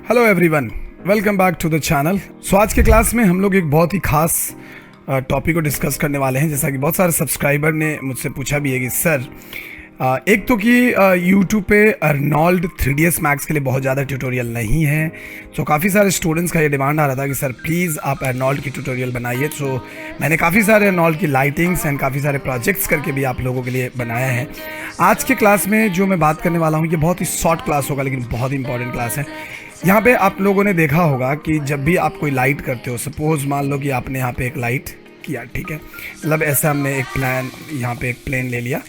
Hello everyone, welcome back to the channel. So आज के class में हम लोग एक बहुत ही खास टॉपिक को डिस्कस करने वाले हैं। जैसा कि बहुत सारे सब्सक्राइबर ने मुझसे पूछा भी है कि सर एक तो कि यूट्यूब पे अर्नोल्ड 3ds मैक्स के लिए बहुत ज़्यादा ट्यूटोरियल नहीं है। सो काफ़ी सारे स्टूडेंट्स का ये डिमांड आ रहा था कि सर प्लीज़ आप अर्नोल्ड की ट्यूटोरियल बनाइए। सो मैंने काफ़ी सारे अर्नोल्ड की लाइटिंग्स एंड काफ़ी सारे प्रोजेक्ट्स करके भी आप लोगों के लिए बनाया है। आज के क्लास में जो मैं बात करने वाला हूँ ये बहुत ही शॉर्ट क्लास होगा, लेकिन बहुत ही इंपॉर्टेंट क्लास है। यहाँ पे आप लोगों ने देखा होगा कि जब भी आप कोई लाइट करते हो, सपोज मान लो कि आपने यहाँ पे एक लाइट किया, ठीक है, मतलब ऐसा हमने एक प्लान, यहाँ पे एक प्लेन ले लिया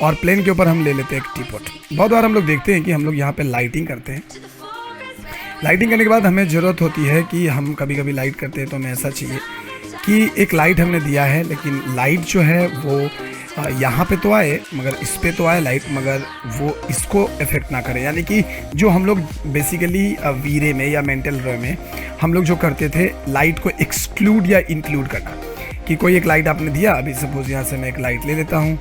और प्लेन के ऊपर हम ले लेते हैं एक टीपॉट। बहुत बार हम लोग देखते हैं कि हम लोग यहाँ पे लाइटिंग करते हैं। लाइटिंग करने के बाद हमें ज़रूरत होती है कि हम कभी कभी लाइट करते हैं तो हमें ऐसा चाहिए कि एक लाइट हमने दिया है, लेकिन लाइट जो है वो यहाँ पे तो आए, मगर इस पे तो आए लाइट, मगर वो इसको इफेक्ट ना करे। यानी कि जो हम लोग बेसिकली वीरे में या मेंटल रे में हम लोग जो करते थे, लाइट को एक्सक्लूड या इंक्लूड करना। कि कोई एक लाइट आपने दिया, अभी सपोज यहाँ से मैं एक लाइट ले लेता हूँ,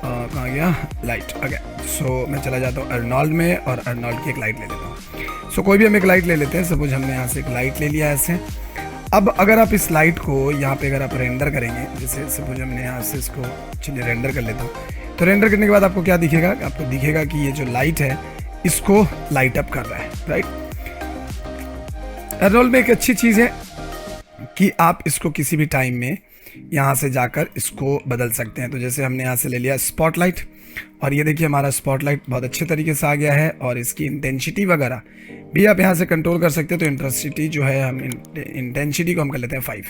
कहाँ गया लाइट, ओके। सो मैं चला जाता हूँ अर्नोल्ड में और अर्नोल्ड की एक लाइट ले लेता हूँ। सो कोई भी हम एक लाइट ले लेते हैं, सपोज हमने यहाँ से एक लाइट ले लिया ऐसे। अब अगर आप इस लाइट को यहाँ पे अगर आप रेंडर करेंगे, जैसे सपोज हमने यहाँ से इसको चलिए रेंडर कर लेता हूँ, तो रेंडर करने के बाद आपको क्या दिखेगा? आपको दिखेगा कि ये जो लाइट है इसको लाइट अप कर रहा है, राइट। अर्नोल्ड में एक अच्छी चीज़ है कि आप इसको किसी भी टाइम में यहाँ से जाकर इसको बदल सकते हैं। तो जैसे हमने यहाँ से ले लिया स्पॉटलाइट, और ये देखिए हमारा स्पॉटलाइट बहुत अच्छे तरीके से आ गया है, और इसकी इंटेंसिटी वगैरह भी आप यहाँ से कंट्रोल कर सकते हैं। तो इंटेंसिटी जो है, हम इंटेंसिटी को हम कर लेते हैं 5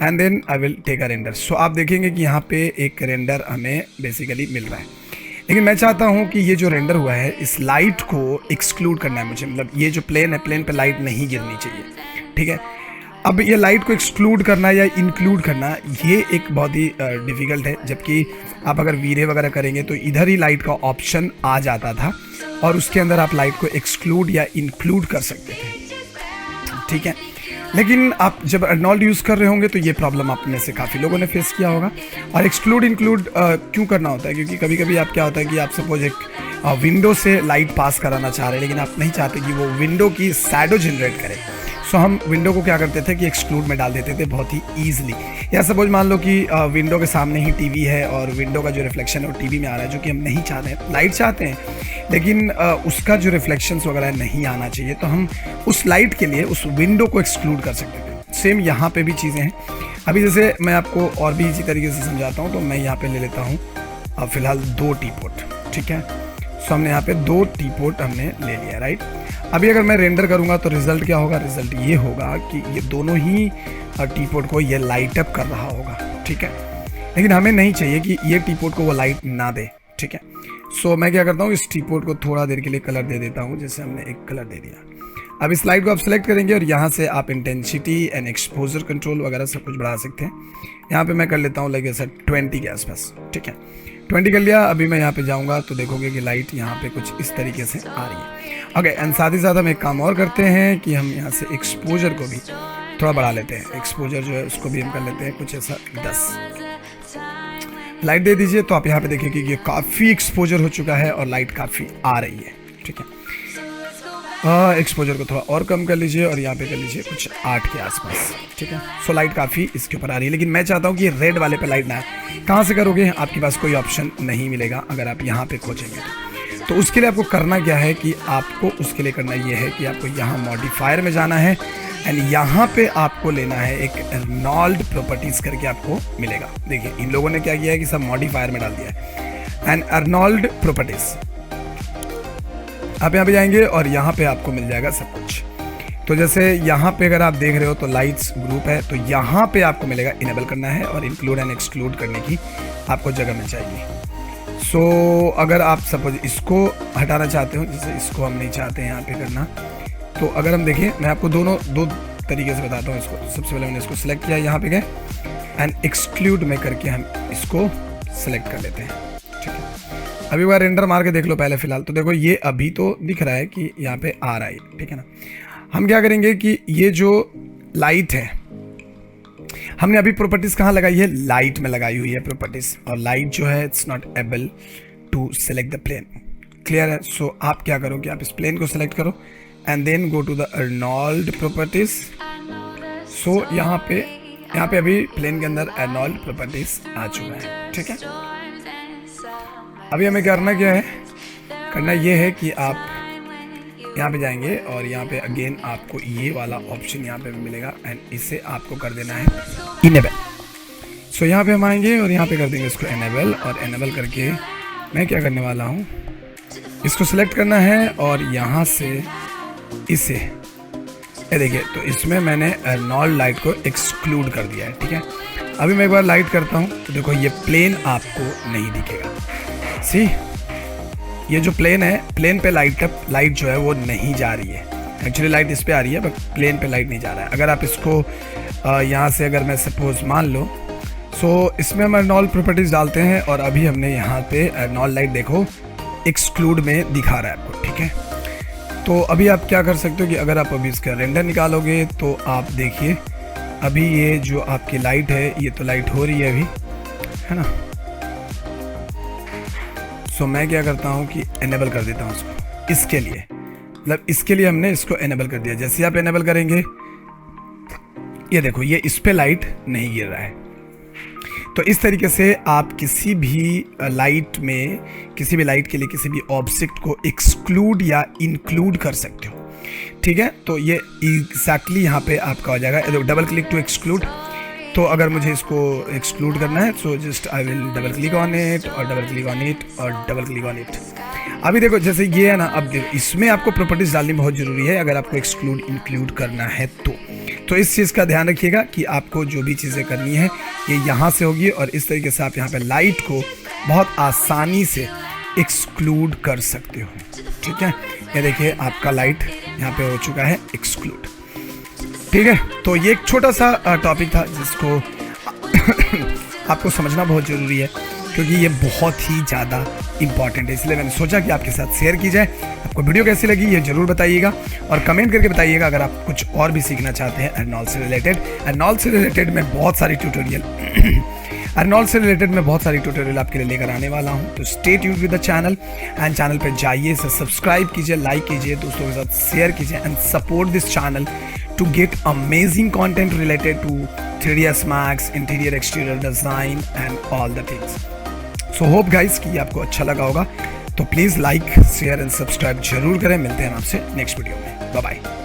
and then I will take a render. So आप देखेंगे कि यहाँ पे एक रेंडर हमें बेसिकली मिल रहा है, लेकिन मैं चाहता हूँ कि ये जो रेंडर हुआ है इस लाइट को एक्सक्लूड करना है मुझे। मतलब ये जो प्लेन है, प्लेन पे लाइट नहीं गिरनी चाहिए, ठीक है। अब ये लाइट को एक्सक्लूड करना या इंक्लूड करना, ये एक बहुत ही डिफ़िकल्ट है। जबकि आप अगर वीरे वगैरह करेंगे तो इधर ही लाइट का ऑप्शन आ जाता था और उसके अंदर आप लाइट को एक्सक्लूड या इंक्लूड कर सकते थे, ठीक है। लेकिन आप जब अर्नोल्ड यूज़ कर रहे होंगे तो ये प्रॉब्लम आप में से काफ़ी लोगों ने फेस किया होगा। और एक्सक्लूड इंक्लूड क्यों करना होता है? क्योंकि कभी कभी आप क्या होता है कि आप सपोज एक विंडो से लाइट पास कराना चाह रहे हैं, लेकिन आप नहीं चाहते कि वो विंडो की शैडो जनरेट करे। सो हम विंडो को क्या करते थे कि एक्सक्लूड में डाल देते थे बहुत ही ईजिली। या सपोज मान लो कि विंडो के सामने ही टीवी है और विंडो का जो रिफ्लेक्शन है वो टीवी में आ रहा है, जो कि हम नहीं चाहते हैं। लाइट चाहते हैं, लेकिन उसका जो रिफ्लेक्शंस वगैरह नहीं आना चाहिए, तो हम उस लाइट के लिए उस विंडो को एक्सक्लूड कर सकते थे। सेम यहाँ पे भी चीज़ें हैं। अभी जैसे मैं आपको और भी इसी तरीके से समझाता हूँ, तो मैं यहाँ पे ले लेता हूँ फिलहाल 2 टीपॉट, ठीक है। सो हमने यहाँ पे 2 टीपॉट हमने ले लिया, राइट। अभी अगर मैं रेंडर करूँगा तो रिजल्ट क्या होगा? रिजल्ट ये होगा कि ये दोनों ही टीपॉट को ये लाइट अप कर रहा होगा, ठीक है। लेकिन हमें नहीं चाहिए कि ये टीपॉट को वो लाइट ना दे, ठीक है। सो मैं क्या करता हूँ, इस टीपॉट को थोड़ा देर के लिए कलर दे देता हूँ। जैसे हमने एक कलर दे दिया। अब इस लाइट को आप सेलेक्ट करेंगे और यहाँ से आप इंटेंसिटी एंड एक्सपोजर कंट्रोल वगैरह सब कुछ बढ़ा सकते हैं। यहाँ पे मैं कर लेता हूँ लगे सर 20 के आसपास, ठीक है। 20 कर लिया। अभी मैं यहाँ पे जाऊँगा तो देखोगे कि लाइट यहाँ पे कुछ इस तरीके से आ रही है, ओके। एंड साथ ही साथ हम एक काम और करते हैं कि हम यहाँ से एक्सपोजर को भी थोड़ा बढ़ा लेते हैं। एक्सपोजर जो है उसको भी हम कर लेते हैं कुछ ऐसा 10। लाइट दे दीजिए तो आप यहाँ पे देखेंगे कि ये काफ़ी एक्सपोजर हो चुका है और लाइट काफ़ी आ रही है, ठीक है। एक्सपोजर को थोड़ा और कम कर लीजिए और यहाँ पे कर लीजिए कुछ 8 के आसपास, ठीक है। सो लाइट काफ़ी इसके ऊपर आ रही है, लेकिन मैं चाहता हूँ कि रेड वाले पे लाइट ना आए। कहाँ से करोगे? आपके पास कोई ऑप्शन नहीं मिलेगा अगर आप यहाँ पे खोजेंगे तो उसके लिए आपको करना क्या है कि आपको उसके लिए करना ये है कि आपको यहाँ मॉडिफायर में जाना है एंड यहाँ पे आपको लेना है एक अर्नोल्ड प्रॉपर्टीज़ करके आपको मिलेगा। देखिए इन लोगों ने क्या किया है कि सब मॉडिफायर में डाल दिया है एंड अर्नोल्ड प्रॉपर्टीज़। आप यहाँ पे जाएंगे और यहाँ पे आपको मिल जाएगा सब कुछ। तो जैसे यहाँ पे अगर आप देख रहे हो तो लाइट्स ग्रुप है, तो यहाँ पे आपको मिलेगा इनेबल करना है और इंक्लूड एंड एक्सक्लूड करने की आपको जगह मिल जाएगी। सो अगर आप सपोज इसको हटाना चाहते हो, जैसे इसको हम नहीं चाहते हैं यहाँ पे करना, तो अगर हम देखें, मैं आपको दो तरीके से बताता हूँ इसको। तो सबसे पहले मैंने इसको सिलेक्ट किया, यहाँ पे गए एंड एक्सक्लूड में करके हम इसको सिलेक्ट कर लेते हैं, ठीक है। अभी बार रेंडर मार के देख लो पहले फिलहाल, तो देखो ये अभी तो दिख रहा है कि यहाँ पे आ रहा है, ठीक है ना। हम क्या करेंगे कि ये जो लाइट है हमने अभी प्रॉपर्टीज कहाँ लगाई है? लाइट में लगाई हुई है प्रॉपर्टीज, और लाइट जो है it's not able to select the plane. Clear है? सो आप क्या करो कि आप इस प्लेन को सेलेक्ट करो and then go to the Arnold properties. So यहाँ पे अभी प्लेन के अंदर अर्नोल्ड प्रॉपर्टीज आ चुका है, ठीक है। अभी हमें करना क्या है, करना ये है कि आप यहाँ पे जाएंगे और यहाँ पे अगेन आपको ये वाला ऑप्शन यहाँ पे मिलेगा एंड इसे आपको कर देना है इनेबल। सो यहाँ पे हम आएंगे और यहाँ पे कर देंगे इसको एनेबल, और एनेबल करके मैं क्या करने वाला हूँ, इसको सिलेक्ट करना है और यहाँ से इसे ये देखिए, तो इसमें मैंने अर्नोल्ड लाइट को एक्सक्लूड कर दिया है, ठीक है। अभी मैं एक बार लाइट करता हूँ तो देखो ये प्लेन आपको नहीं दिखेगा। सी ये जो प्लेन है, प्लेन पे लाइट जो है वो नहीं जा रही है। एक्चुअली लाइट इस पे आ रही है बट प्लेन पे लाइट नहीं जा रहा है। अगर आप इसको यहाँ से अगर मैं सपोज मान लो, सो इसमें हम अर्नोल्ड प्रॉपर्टीज डालते हैं और अभी हमने यहाँ पे अर्नोल्ड लाइट देखो एक्सक्लूड में दिखा रहा है आपको, ठीक है। तो अभी आप क्या कर सकते हो कि अगर आप अभी इसका रेंडर निकालोगे तो आप देखिए अभी ये जो आपकी लाइट है ये तो लाइट हो रही है अभी, है ना। सो मैं क्या करता हूँ कि एनेबल कर देता हूँ उसको, इसके लिए मतलब इसके लिए हमने इसको एनेबल कर दिया। जैसे आप एनेबल करेंगे ये देखो ये इस पे लाइट नहीं गिर रहा है। तो इस तरीके से आप किसी भी लाइट के लिए किसी भी ऑब्जेक्ट को एक्सक्लूड या इंक्लूड कर सकते हो, ठीक है। तो ये एग्जैक्टली यहाँ पे आपका हो जाएगा। डबल क्लिक टू एक्सक्लूड, तो अगर मुझे इसको एक्सक्लूड करना है so just I will double click on it और डबल क्लिक ऑन इट और डबल क्लिक ऑन इट। अभी देखो जैसे ये है ना, अब देखो इसमें आपको प्रॉपर्टीज डालनी बहुत ज़रूरी है अगर आपको एक्सक्लूड इंक्लूड करना है तो इस चीज़ का ध्यान रखिएगा कि आपको जो भी चीज़ें करनी है ये यहाँ से होगी और इस तरीके से आप यहाँ पे लाइट को बहुत आसानी से एक्सक्लूड कर सकते हो, ठीक है। ये देखिए आपका लाइट यहाँ पे हो चुका है एक्सक्लूड, ठीक है। तो ये एक छोटा सा टॉपिक था जिसको आपको समझना बहुत ज़रूरी है क्योंकि ये बहुत ही ज़्यादा इंपॉर्टेंट है, इसलिए मैंने सोचा कि आपके साथ शेयर की जाए। आपको वीडियो कैसी लगी ये ज़रूर बताइएगा और कमेंट करके बताइएगा अगर आप कुछ और भी सीखना चाहते हैं अर्नोल्ड से रिलेटेड। अर्नोल्ड से रिलेटेड मैं बहुत सारी ट्यूटोरियल आपके लिए लेकर आने वाला हूं, तो stay tuned with the channel and channel पे जाइए, सब्सक्राइब कीजिए, लाइक कीजिए, दोस्तों के साथ शेयर कीजिए and support this channel to get amazing content related to 3ds Max, interior exterior design and all the things. So hope guys कि आपको अच्छा लगा होगा, तो please like share and subscribe जरूर करें। मिलते हैं आपसे नेक्स्ट वीडियो में, बाय बाय।